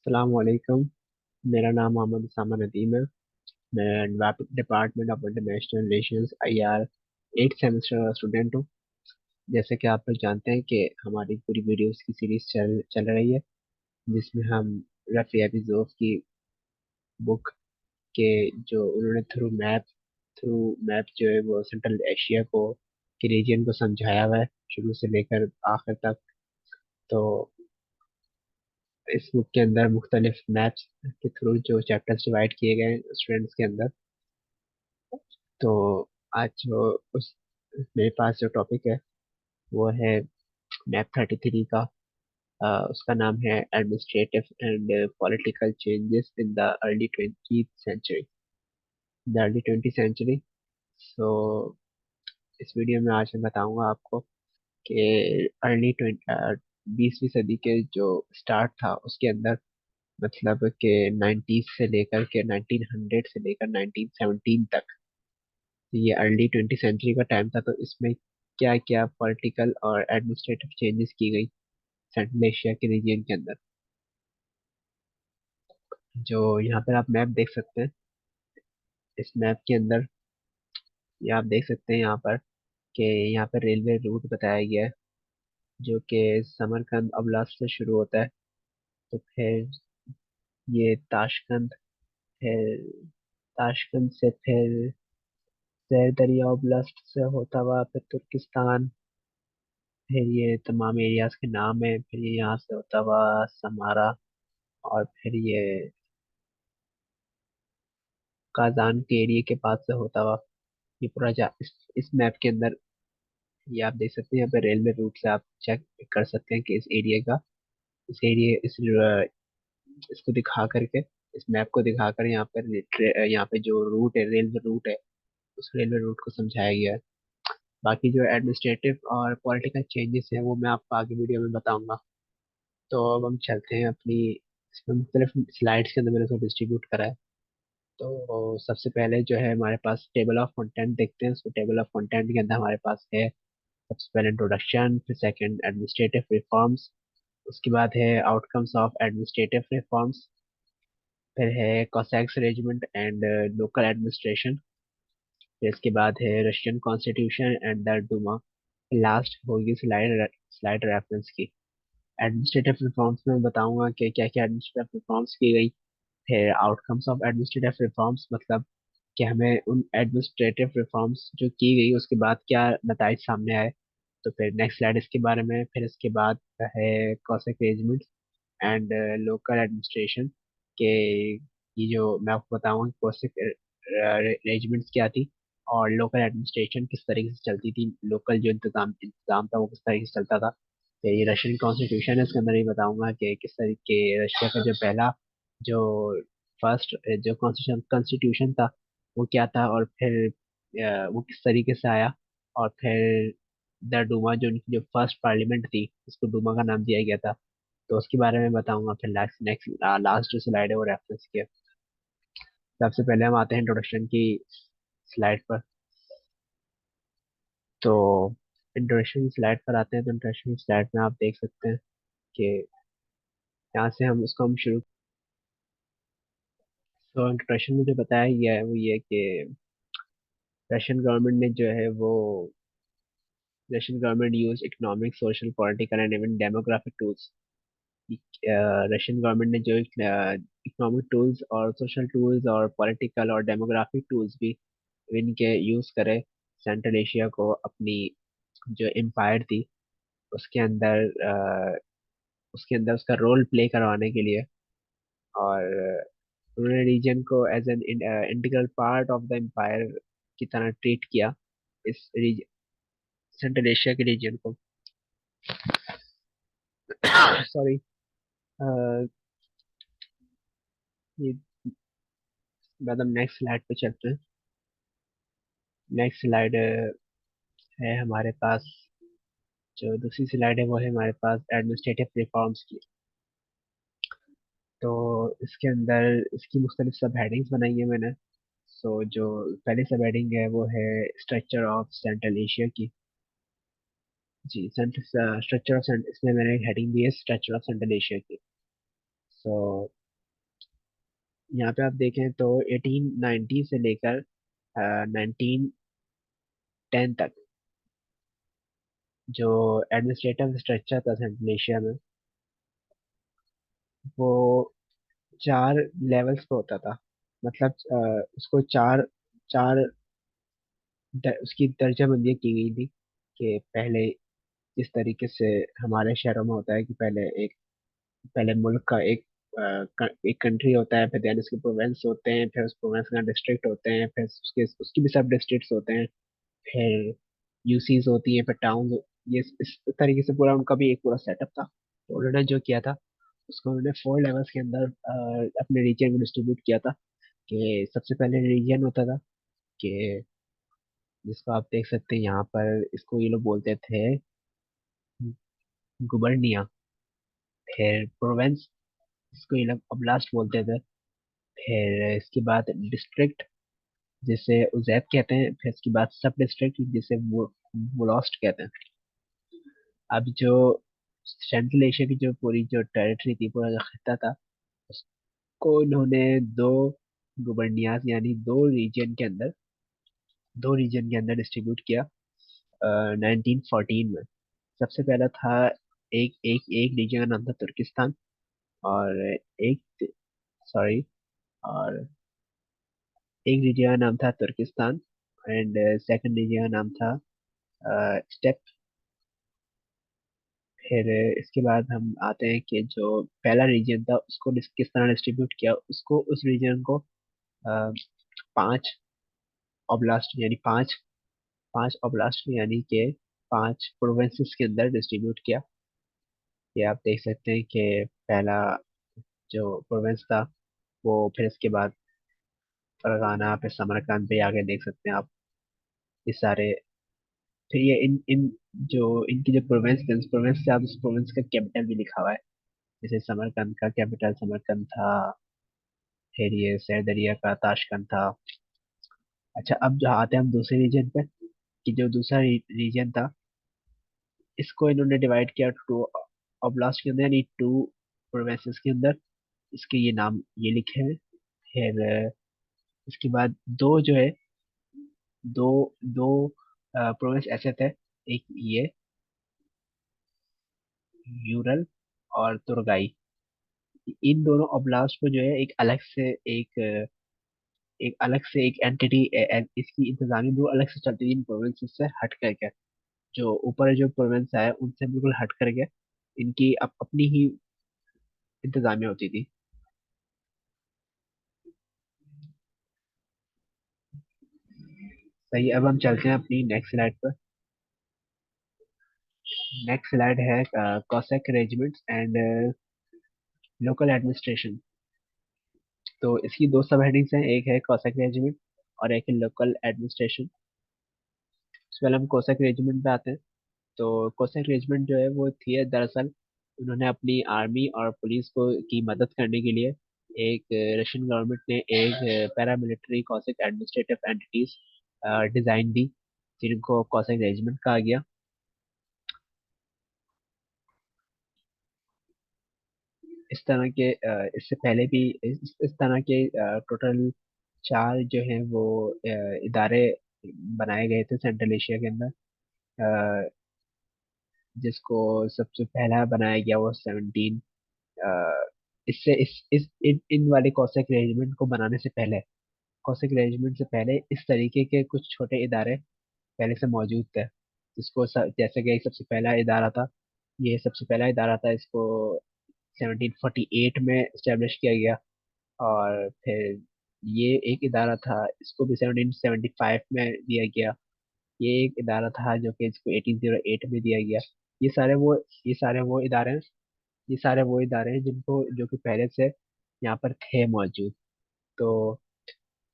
अस्सलाम वालेकुम। मेरा नाम मोहम्मद उसामा नदीम है। मैं department of international relations IR 8 semester का स्टूडेंट हूँ। जैसे कि आप लोग जानते हैं कि हमारी पूरी वीडियोस की सीरीज चल चल रही है, जिसमें हम रफ़ी अबीज़ोव की बुक के जो उन्होंने थ्रू मैप जो है वो सेंट्रल एशिया को के रीजन को समझाया हुआ है, शुरू से लेकर आखिर तक। तो इस बुक के अंदर मुख्तलिफ मैप्स के थ्रू जो चैप्टर्स डिवाइड किए गए हैं स्टूडेंट्स के अंदर। तो आज जो उस मेरे पास जो टॉपिक है वो है मैप 33 का। उसका नाम है administrative and political changes in the early twenty century. So इस वीडियो में आज मैं बताऊंगा आपको कि अर्ली 20वीं सदी के जो स्टार्ट था उसके अंदर, मतलब कि 90s से लेकर के 1900 से लेकर 1917 तक, ये अर्ली 20th सेंचुरी का टाइम था। तो इसमें क्या क्या पॉलिटिकल और एडमिनिस्ट्रेटिव चेंजेस की गई सेंट्रल एशिया के रीजन के अंदर। जो यहाँ पर आप मैप देख सकते हैं, इस मैप के अंदर ये आप देख सकते हैं यहाँ पर कि यहाँ पर रेलवे रूट बताया गया है, जो कि समरकंद अबलास से शुरू होता है। तो फिर ये ताशकंद, फिर ताशकंद से फिर दरिया ओब्लास्ट से होता हुआ फिर तुर्किस्तान। फिर ये तमाम एरियाज के नाम है। फिर ये यहाँ से होता हुआ समारा, और फिर ये काजान के एरिया के पास से होता हुआ ये पूरा इस मैप के अंदर ये आप देख सकते हैं। यहाँ पे रेलवे रूट से आप चेक कर सकते हैं कि इस एरिया का, इस एरिया इस इसको दिखा करके, इस मैप को दिखाकर यहाँ पे जो रूट है, रेलवे रूट है, उस रेलवे रूट को समझाया गया है। बाकी जो एडमिनिस्ट्रेटिव और पॉलिटिकल चेंजेस है वो मैं आपको आगे वीडियो में बताऊंगा। तो अब हम चलते हैं अपनी, इसमें मुख्तलिफ स्लाइड्स के अंदर मैंने उसको डिस्ट्रीब्यूट करा है। तो सबसे पहले जो है हमारे पास टेबल ऑफ कंटेंट देखते हैं। उसको टेबल ऑफ कंटेंट के अंदर हमारे पास है सबसे पहले इंट्रोडक्शन, फिर सेकंड एडमिनिस्ट्रेटिव रिफॉर्म्स, उसके बाद है आउटकम्स ऑफ एडमिनिस्ट्रेटिव रिफॉर्म्स, फिर है कॉसैक्स रेजिमेंट एंड लोकल एडमिनिस्ट्रेशन, फिर इसके बाद है Russian constitution and the Duma. Last होगी स्लाइड स्लाइड रेफरेंस की। एडमिनिस्ट्रेटिव रिफॉर्म्स में बताऊंगा कि क्या क्या एडमिनिस्ट्रेटिव रिफॉर्म्स की गई। फिर आउटकम्स ऑफ एडमिनिस्ट्रेटिव रिफॉर्म्स, मतलब कि हमें उन एडमिनिस्ट्रेटिव रिफॉर्म्स जो की गई उसके बाद क्या नताइज सामने आए। तो फिर नेक्स्ट स्लाइड इसके बारे में। फिर इसके बाद है cosec arrangement and local administration के, ये जो मैं आपको बताऊंगा कॉसेक अरेंजमेंट्स क्या थी और लोकल एडमिनिस्ट्रेशन किस तरीके से चलती थी, लोकल जो इंतजाम इंतजाम था वो किस तरीके से चलता था। तो ये रशियन कॉन्स्टिट्यूशन है, इसके अंदर ये बताऊंगा कि किस तरीके रशिया का जो पहला जो फर्स्ट जो कॉन्स्टिट्यूशन था वो क्या था, और फिर वो किस तरीके से आया। और फिर द डूमा जो उनकी जो फर्स्ट पार्लियामेंट थी उसको डूमा का नाम दिया गया था, तो उसके बारे में बताऊंगा। फिर नेक्स्ट नेक्स्ट लास्ट जो स्लाइड है वो रेफरेंस की है। सबसे पहले हम आते हैं इंट्रोडक्शन की स्लाइड पर। तो इंट्रोडक्शन स्लाइड पर आते हैं। तो इंट्रोडक्शन स्लाइड में आप देख सकते हैं कि यहाँ से हम उसको हम शुरू। तो इंट्रोडक्शन में जो बताया गया है वो ये है कि रशियन गवर्नमेंट ने जो है वो Russian government use economic, social, political and even demographic tools. Russian government ने जो इकोनॉमिक टूल्स और सोशल टूल्स और पॉलिटिकल और डेमोग्राफिक टूल्स भी इनके यूज करे सेंट्रल एशिया को अपनी जो एम्पायर थी उसके अंदर उसके अंदर उसका रोल प्ले करवाने के लिए। और उन्होंने रीजन को as an integral part of the empire की तरह ट्रीट किया, इस सेंट्रल एशिया के रीजन को। सॉरी। ये बाद हम नेक्स्ट स्लाइड पे चलते हैं। नेक्स्ट स्लाइड है हमारे पास, जो दूसरी स्लाइड है वो है हमारे पास एडमिनिस्ट्रेटिव रिफॉर्म्स की। तो इसके अंदर इसकी मुख्तलिफ सब हेडिंग्स बनाई है मैंने। सो जो पहली सब हेडिंग है वो है स्ट्रक्चर ऑफ सेंट्रल एशिया की। जी, सेंट्रल स्ट्रक्चर ऑफ, इसमें मैंने हेडिंग दी है स्ट्रक्चर ऑफ सेंट्रल एशिया की। सो यहाँ पे आप देखें तो 1890 से लेकर 1910 तक जो एडमिनिस्ट्रेटिव स्ट्रक्चर था सेंट्रल एशिया में, वो 4 लेवल्स पे होता था। मतलब उसको चार चार उसकी दर्जाबंदी की गई थी कि पहले जिस तरीके से हमारे शहरों में होता है कि पहले मुल्क का एक कंट्री होता है, फिर देन उसके प्रोविंस होते हैं, फिर उस प्रोविंस का डिस्ट्रिक्ट होते हैं, फिर उसके उसकी भी सब डिस्ट्रिक्ट्स होते हैं, फिर यूसीज होती हैं, फिर टाउन। ये इस तरीके से पूरा उनका भी एक पूरा सेटअप था। तो उन्होंने जो किया था उसको उन्होंने 4 लेवल्स के अंदर अपने रीजन को डिस्ट्रीब्यूट किया था। कि सबसे पहले रीजन होता था कि जिसको आप देख सकते हैं यहाँ पर, इसको ये लोग बोलते थे गुबर्निया। फिर प्रोवेंस, इसको ये लोग अब्लास्ट बोलते थे। फिर इसके बाद डिस्ट्रिक्ट, जिसे उजैब कहते हैं। फिर इसके बाद सब डिस्ट्रिक्ट, जिसे वो वोलोस्ट कहते हैं। अब जो सेंट्रल एशिया की जो पूरी जो टेरिटरी थी, पूरा जो खिता था, उसको इन्होंने दो गुबर्नियाज यानी दो रीजन के अंदर डिस्ट्रीब्यूट किया 1914 में। सबसे पहला था, एक एक एक रीजन का नाम था तुर्किस्तान, और एक सॉरी और एक रीजन का नाम था तुर्किस्तान, एंड सेकंड रीजन का नाम था स्टेप। फिर इसके बाद हम आते हैं कि जो पहला रीजन था उसको किस तरह डिस्ट्रीब्यूट किया। उसको उस रीजन को अ, 5 ऑब्लास्ट यानी पांच ऑब्लास्ट यानी के 5 प्रोविंसेस के अंदर डिस्ट्रीब्यूट किया। ये आप देख सकते हैं कि पहला जो प्रोविंस था वो, फिर इसके बाद फरगाना, फिर समरकंद पे आगे देख सकते हैं आप ये सारे। फिर ये इन इन जो इनकी जो प्रोविंस थी, उस प्रोविंस से आप उस प्रोविंस का कैपिटल भी लिखा हुआ है। जैसे समरकंद का कैपिटल समरकंद था, फिर ये सैदरिया का ताशकंद था। अच्छा, अब जो आते हैं हम दूसरे रीजन पे, कि जो दूसरा रीजन था, इसको इन्होंने डिवाइड किया 2 ऑब्लास्ट के अंदर यानी 2 प्रोविंसेस के अंदर। इसके ये नाम ये लिखे हैं। फिर इसके बाद दो जो है, दो दो प्रोविंस ऐसे थे, एक ये यूरल और तुर्गाई। इन दोनों ओब्लास्ट को जो है एक एंटिटी, इसकी इंतजामी दो अलग से चलती थी इन प्रोविंसेस से हट करके। जो ऊपर जो प्रोविंस है उनसे बिल्कुल हट करके इनकी अपनी ही इंतजामिया होती थी। सही, अब हम चलते हैं अपनी नेक्स्ट स्लाइड पर। नेक्स्ट स्लाइड है cosec regiments and local administration. तो इसकी दो सब हेडिंग्स हैं, एक है कॉसेक रेजिमेंट और एक है लोकल एडमिनिस्ट्रेशन। इससे पहले हम कोसैक रेजिमेंट पे आते हैं। तो कोसैक रेजिमेंट जो है वो थी दरअसल, उन्होंने अपनी आर्मी और पुलिस को की मदद करने के लिए एक रशियन गवर्नमेंट ने एक paramilitary Cossack administrative entities design दी, जिनको कॉसैक रेजिमेंट कहा गया। इस तरह के इससे पहले भी इस तरह के टोटल 4 जो हैं वो इदारे बनाए गए थे सेंट्रल एशिया के अंदर। अ, जिसको सबसे पहला बनाया गया वो 17 इससे इन वाले कॉसेक रेजिमेंट को बनाने से पहले, कॉसेक रेजिमेंट से पहले इस तरीके के कुछ छोटे इदारे पहले से मौजूद थे। जैसे कि एक सबसे पहला इदारा था, ये सबसे पहला इदारा था, इसको 1748 में इस्टेब्लिश किया गया। और फिर ये एक इदारा था, इसको भी 1775 में दिया गया। ये एक इदारा था जो कि इसको 1808 में दिया गया। ये सारे वो ये सारे वो इदारे हैं ये सारे वो इदारे हैं जिनको जो कि पहले से यहाँ पर थे मौजूद। तो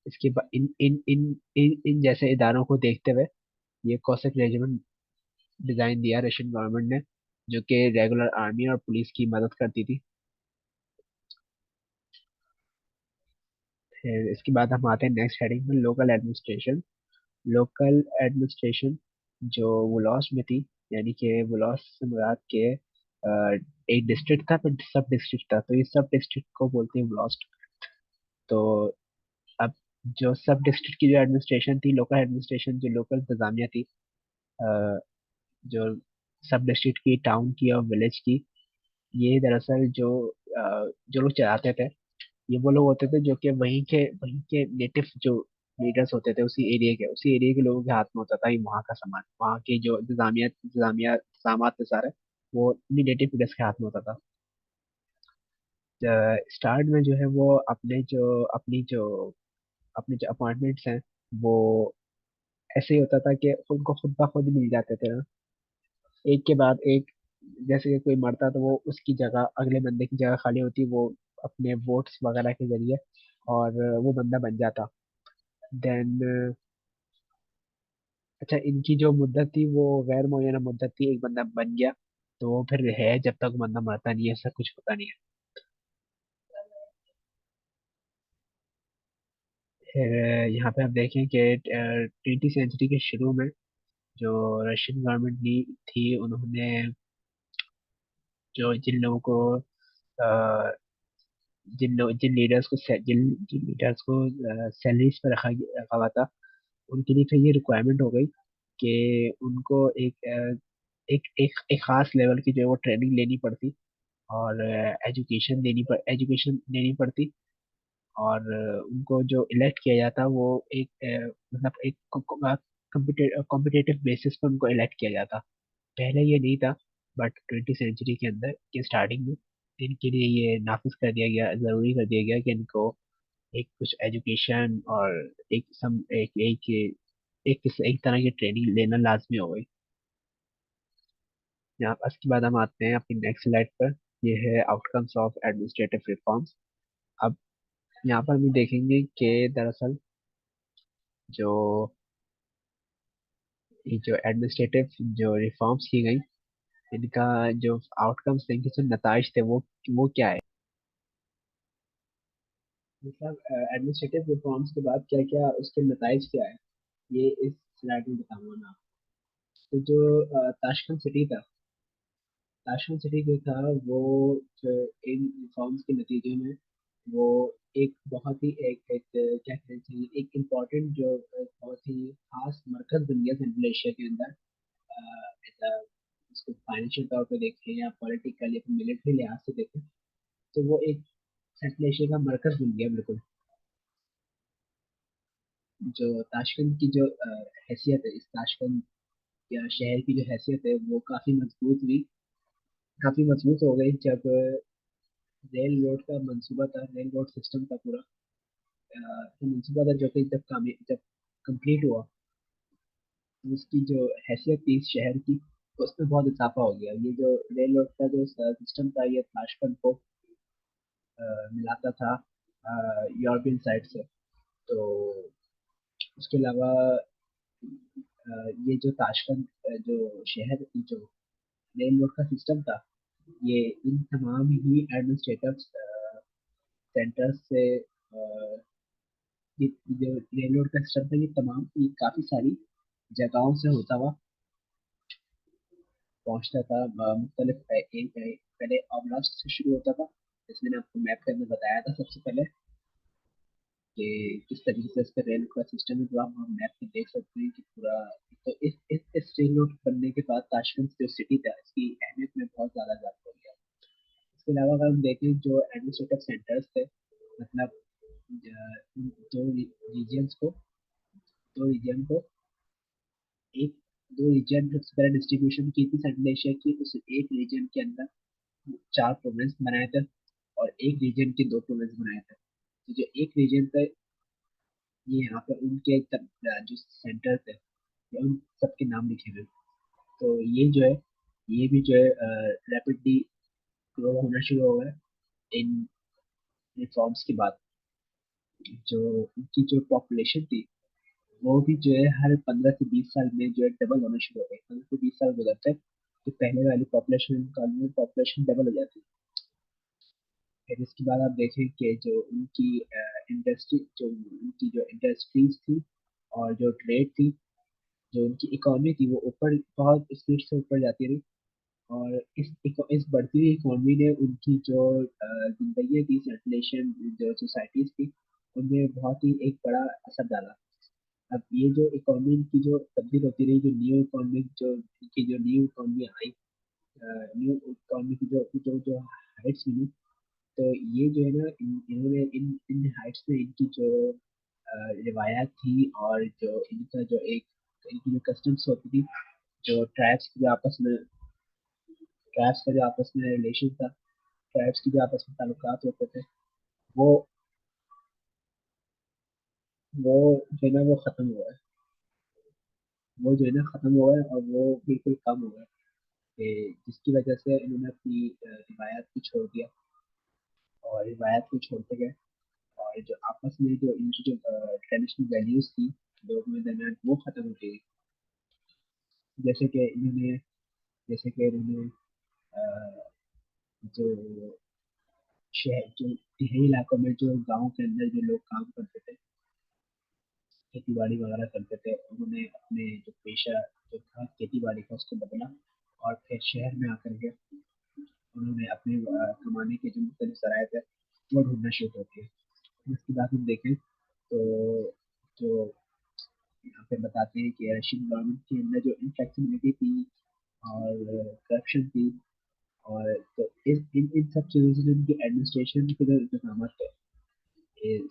इसके बाद इन जैसे इदारों को देखते हुए ये कॉसेक रेजिमेंट डिजाइन दिया रशियन गवर्नमेंट ने, जो कि रेगुलर आर्मी और पुलिस की मदद करती थी। फिर इसके बाद हम आते हैं नेक्स्ट हेडिंग में, लोकल एडमिनिस्ट्रेशन। लोकल एडमिनिस्ट्रेशन जो वुलॉस में थी, यानी कि वुलॉस से मुराद के एक डिस्ट्रिक्ट था फिर सब डिस्ट्रिक्ट था, तो ये सब डिस्ट्रिक्ट को बोलते हैं व्लास्ट। तो अब जो सब डिस्ट्रिक्ट की जो एडमिनिस्ट्रेशन थी, लोकल एडमिनिस्ट्रेशन, जो लोकल इंतजामिया थी, अ, जो सब डिस्ट्रिक्ट की, टाउन की और विलेज की, ये दरअसल जो लोग चलाते थे, ये वो लोग होते थे जो कि वहीं के नेटिव जो लीडर्स होते थे, उसी एरिया के लोगों के हाथ में होता था ये वहाँ का सामान, वहाँ की जो इंतजामिया सामान थे सारे, वो उन्हीं नेटिव लीडर्स के हाथ में होता था। स्टार्ट में जो है वो अपने जो अपॉइंटमेंट्स हैं, वो ऐसे ही होता था कि उनको खुद ब खुद मिल जाते थे ना, एक के बाद एक। जैसे कि कोई मरता तो वो उसकी जगह, अगले बंदे की जगह खाली होती, वो अपने वोट्स वगैरह के जरिए, और वो बंदा बन जाता। देन अच्छा, इनकी जो मुद्दत थी वो गैर मुअय्यना मुद्दत थी, एक बंदा बन गया तो वो फिर है जब तक बंदा मरता नहीं है, ऐसा कुछ होता नहीं है। फिर यहाँ पे आप देखें कि 20th सेंचुरी के शुरू में जो रशियन गवर्नमेंट नी थी, उन्होंने जो जिन लोगों को अ, जिन लीडर्स को सैलरीज पर रखा हुआ था, उनके लिए फिर ये रिक्वायरमेंट हो गई कि उनको एक खास लेवल की जो है वो ट्रेनिंग लेनी पड़ती, और एजुकेशन देनी पड़ती, और उनको जो इलेक्ट किया जाता वो एक मतलब एक कॉम्पिटेटिव बेसिस पर उनको इलेक्ट किया जाता। पहले ये नहीं था, बट 20th सेंचुरी के अंदर के स्टार्टिंग में इनके लिए ये नाफिज कर दिया गया, जरूरी कर दिया गया कि इनको एक कुछ एजुकेशन और एक तरह की ट्रेनिंग लेना लाजमी हो गई। यहाँ इसके बाद हम आते हैं अपनी नेक्स्ट स्लाइड पर। ये है आउटकम्स ऑफ एडमिनिस्ट्रेटिव रिफॉर्म्स। अब यहाँ पर हम देखेंगे कि दरअसल जो ये जो एडमिनिस्ट्रेटिव जो रिफॉर्म्स की गई, इनका जो आउटकम्स थे, इनके जो नताइज थे, वो क्या है। मतलब एडमिनिस्ट्रेटिव रिफॉर्म्स के बाद क्या क्या उसके नताइज क्या है, ये इस स्लाइड में बताऊंगा मैं आपको। तो जो ताशकंद सिटी था, ताशकंद सिटी जो था वो, जो इन रिफॉर्म्स के नतीजे में, वो एक बहुत ही एक क्या कहना चाहिए, एक इम्पोर्टेंट जो बहुत ही खास मरकज बन गया सेंट्रल एशिया के अंदर। ऐसा उसको फाइनेंशियल तौर पे देखें या पॉलिटिकल या मिलिट्री लिहाज से देखें, तो वो एक सेंट्रल एशिया का मरकज बन गया बिल्कुल। जो ताशकंद की जो हैसियत है, इस ताशकंद या शहर की जो हैसियत है, वो काफी मजबूत हो गई जब रेल रोड का मंसूबा था, रेल रोड सिस्टम था पूरा। तो मंसूबा था जो कि जब कंप्लीट हुआ, तो उसकी जो हैसियत थी इस शहर की, उसमें बहुत इजाफा हो गया। ये जो रेल रोड का जो सिस्टम था, ये ताशकंद को मिलाता था यूरोपियन साइड से। तो उसके अलावा ये जो ताशकंद जो शहर की जो रेल रोड का सिस्टम था, ये इन तमाम ही एडमिनिस्ट्रेटिव सेंटर्स से ये जो रेल रोड का सिस्टम था, ये काफी सारी जगहों से होता हुआ पहुंचता था। मुख्तलिफ पहले ऑब्लास्ट से शुरू होता था, जिसमें मैंने आपको मैप के अंदर बताया था सबसे पहले कि किस तरीके से इसका रेल का सिस्टम है, जो आप मैप में देख सकते हैं कि पूरा। तो इस रेल रोड बनने के बाद ताशकंद जो सिटी था, इसकी अहमियत में बहुत ज्यादा इजाफा हो गया। इसके अलावा अगर हम देखें जो एडमिनिस्ट्रेटिव सेंटर्स थे, मतलब दो रीजन्स को दो रीजन को एक दो रीजन सबसे पहले डिस्ट्रीब्यूशन की थी सेंट्रल एशिया की, उस एक रीजन के अंदर 4 प्रोविंस बनाए थे, और एक रीजन के 2 प्रोविंस बनाए थे। तो जो एक रीजन था, ये यहाँ पे उनके जो सेंटर थे, ये उन सबके नाम लिखे हुए। तो ये भी जो है रैपिडली ग्रो होना शुरू हो गया इन रिफॉर्म्स के बाद। जो उनकी जो पॉपुलेशन थी, वो भी जो है हर 15 से 20 साल में जो है डबल होना शुरू हो गई। 15 से 20 साल गुजरते तो पहले वाली पॉपुलेशन डबल हो जाती। फिर इसके बाद आप देखें कि जो इंडस्ट्रीज थी और जो ट्रेड थी, जो उनकी इकोनॉमी थी, वो ऊपर बहुत स्पीड से ऊपर जाती रही। और इस बढ़ती हुई इकोनॉमी ने उनकी जो जिंदगी की सर्कुलेशन, जो सोसाइटीज थी, उनमें बहुत ही एक बड़ा असर डाला। अब ये जो इकोनॉमी की जो तब्दील होती रही, जो न्यू इकोनॉमिक जो की जो new economy I, new economy की जो जो जो हाइट्स मिली, तो ये जो है ना, इन्होंने इन इन हाइट्स में इनकी जो रिवायात थी, और जो इनका जो एक इनकी जो कस्टम्स होती थी, जो ट्राइब्स का जो आपस में रिलेशन था, ट्राइब्स की जो आपस में ताल्लुकात होते थे, वो वो जो है ना वो खत्म हुआ है। वो जो है ना खत्म हुआ है, और वो बिल्कुल कम हुआ है, जिसकी वजह से इन्होंने अपनी रिवायात को छोड़ दिया, और रिवायात को छोड़ते गए, और जो आपस में जो इनकी जो ट्रेडिशनल वैल्यूज थी लोगों में दरमियान, वो खत्म होती गई। जैसे कि इन्होंने जैसे कि इन्होंने जो शहर जो देहाती इलाकों में, जो गांव के अंदर जो लोग काम करते थे, खेती बाड़ी वगैरह करते थे, उन्होंने अपने जो पेशा जो था खेती बाड़ी का, उसको बदला, और फिर शहर में आकर के उन्होंने अपने कमाने के जो मुख्तलिफ जराए थे, वो ढूंढना शुरू कर दिए। इसके बाद हम देखें तो जो यहाँ पे बताते हैं कि रशियन गवर्नमेंट के अंदर जो इनफ्लेक्सिबिलिटी थी और करप्शन थी, और तो इन सब चीज़ों से जो उनकी एडमिनिस्ट्रेशन के जो इंतजाम थे,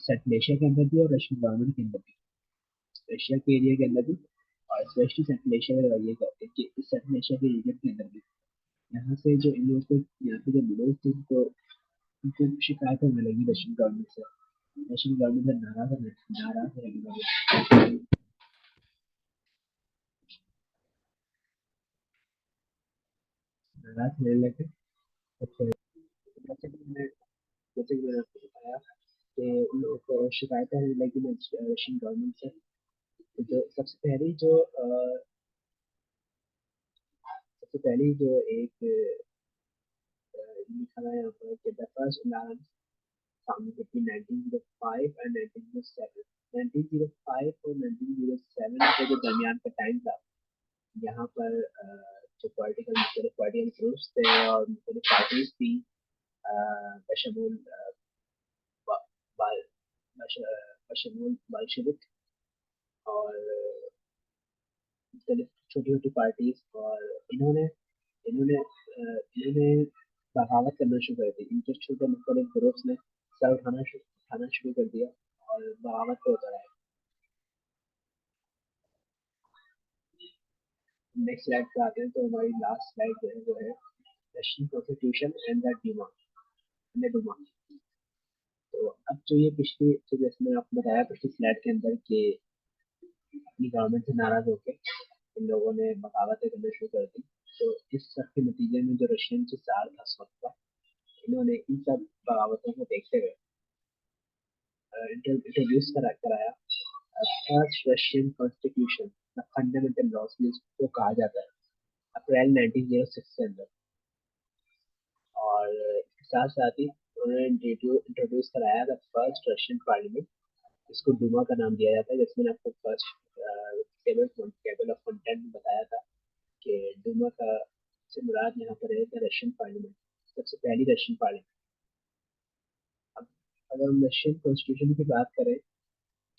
सेंट्रल एशिया के अंदर भी और रशियन गवर्नमेंट के अंदर भी, एशिया के एरिया के अंदर भी, और स्पेशली सेंट्रल एशिया में ये कहते हैं कि इस सेंट्रल एशिया के रीजन के अंदर भी, यहाँ से जो इन लोगों को, यहाँ पे जो लोग थे, उनको शिकायत होने लगी रशियन गवर्नमेंट से। रशियन गवर्नमेंट से नाराज रहने लगे, नाराज रहने लगे। तो फिर जैसे कि मैंने आपको बताया कि उन लोगों को शिकायतें आने लगी रशियन गवर्नमेंट से। तो जो सबसे पहली जो एक लिखा है यहाँ पर कि the first alarm sound between 1905 and 1907। 1905 और 1907 के जो दरमियान का टाइम था, यहाँ पर जो पॉलिटिकल ग्रुप्स थे और मुख्तलिफ पार्टीज थी, बशमूल बा- बाल बशमूल बाल्शेविक, और मुख्तलिफ छोटी छोटी पार्टीज, और इन्होंने इन्होंने इन्होंने बगावत करना शुरू कर दी। इनके छोटे मुख्तलिफ ग्रुप्स ने सर उठाना शुरू कर दिया, और बगावत पे उतर आए। नेक्स्ट स्लाइड पे आते हैं, तो हमारी लास्ट स्लाइड जो है वो है Russian constitution and the Duma. तो अब जो ये पिछली, जो जैसे मैंने आपको बताया पिछली स्लाइड के अंदर, कि अपनी गवर्नमेंट से नाराज होकर इन लोगों ने बगावतें करना शुरू कर दी। तो इस सब के नतीजे में जो रशियन जो जार था उस वक्त का, इन्होंने इन सब बगावतों को देखते हुए इंट्रोड्यूस कराया first Russian constitution, the fundamental laws जिसको कहा जाता है, अप्रैल 1906 के अंदर। और इसके साथ साथ ही उन्होंने इंट्रोड्यूस कराया द फर्स्ट रशियन पार्लियामेंट, इसको डूमा का नाम दिया जाता है। जैसे मैंने आपको फर्स्ट टेबल ऑफ कंटेंट में बताया था कि डूमा का से मुराद यहाँ पर है रशियन पार्लियामेंट, सबसे पहली रशियन पार्लियामेंट। अब अगर हम रशियन कॉन्स्टिट्यूशन की बात करें,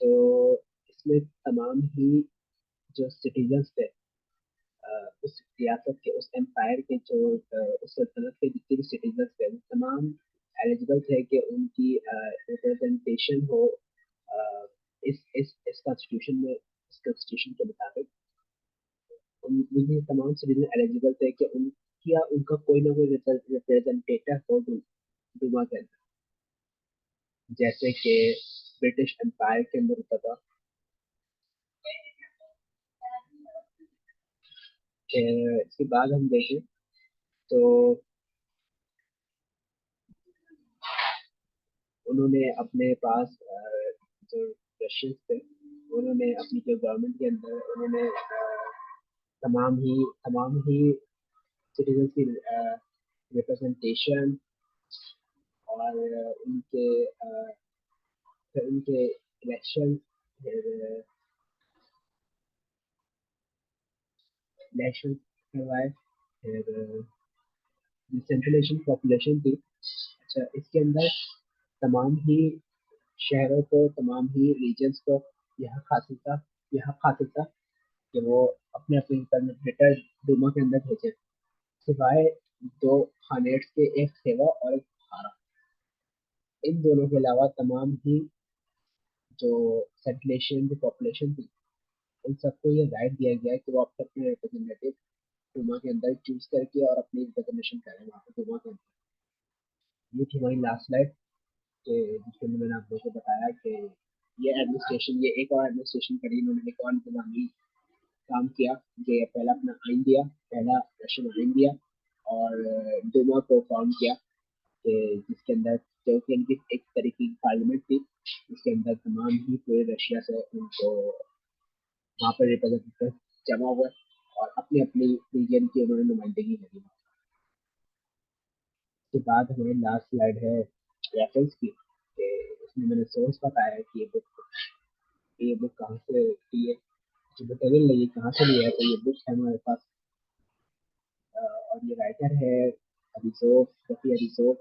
तो इसमें तमाम ही जो सिटीजन्स थे, उस रियासत के, उस एम्पायर के, उस सल्तनत के जितने भी सिटीजन्स थे, वो तमाम एलिजिबल थे कि उनकी रिप्रेजेंटेशन हो इस कॉन्स्टिट्यूशन में। इस कॉन्स्टिट्यूशन के मुताबिक उनके तमाम सिटीजन एलिजिबल थे कि उनकी या उनका कोई ना कोई रिप्रेजेंटेटिव हो डूमा के अंदर, जैसे कि ब्रिटिश एम्पायर के अंदर होता था। फिर इसके बाद हम देखें तो उन्होंने अपने पास जो रशियंस थे, उन्होंने अपनी जो गवर्नमेंट के अंदर उन्होंने तमाम ही सिटीजन की रिप्रेजेंटेशन, और फिर उनके इलेक्शन, फिर इलेक्शन करवाए, फिर सेंट्रलेशन पॉपुलेशन थी। अच्छा, इसके अंदर तमाम ही शहरों को, तमाम ही रीजन्स को यह खासियत था कि वो अपने अपने डेटा डूमा के अंदर भेजे, सिवाय दो खानेट्स के, एक सेवा और एक खारा। इन दोनों के अलावा तमाम ही जो सेंट्रलेशन जो पॉपुलेशन थी, उन सबको ये राइट दिया गया है कि वो अपने रिप्रेजेंटेटिव डूमा के अंदर चूज करके और अपनी रिप्रेजेंटेशन करें वहाँ पे डूमा के अंदर। ये थी हमारी लास्ट स्लाइड के जिसमें मैंने आप लोगों को बताया कि ये एक और एडमिनिस्ट्रेशन करी इन्होंने, एक और इंतजामी काम किया कि पहला अपना आइन दिया, पहला रशियन आइन दिया, और डूमा को फॉर्म किया कि जिसके अंदर जो कि इनकी एक तरीके की पार्लियामेंट थी, जिसके अंदर तमाम ही पूरे रशिया से उनको वहाँ पर रिप्रेजेंटेटिव जमा हुए और अपनी अपनी रीजन की उन्होंने नुमाइंदगी करी। उसके बाद हमारी लास्ट स्लाइड है रेफरेंस की, कि इसमें मैंने सोर्स बताया है कि ये बुक कहाँ से ली है, जो मटेरियल है ये कहाँ से लिया है। तो ये बुक है हमारे पास, और ये राइटर है अरिजोव, रफी अरिजोव।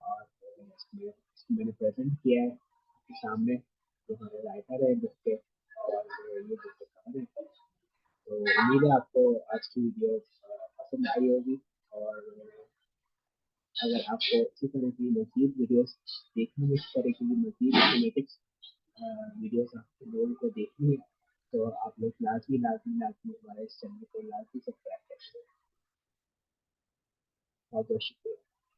और इसमें मैंने प्रेजेंट किया है आपके सामने, जो हमारे राइटर है बुक के, और ये बुक का कवर है। तो उम्मीद है आपको आज की वीडियो पसंद आई होगी, और अगर आपको इसी तरह की मजीद वीडियोस देखनी है, इस तरह की मजीद मैथमेटिक्स वीडियोस आप लोगों को देखनी है, तो आप लोग लाजमी लाजमी लाजमी हमारे इस चैनल को लाजमी सब्सक्राइब करें। बहुत बहुत शुक्रिया।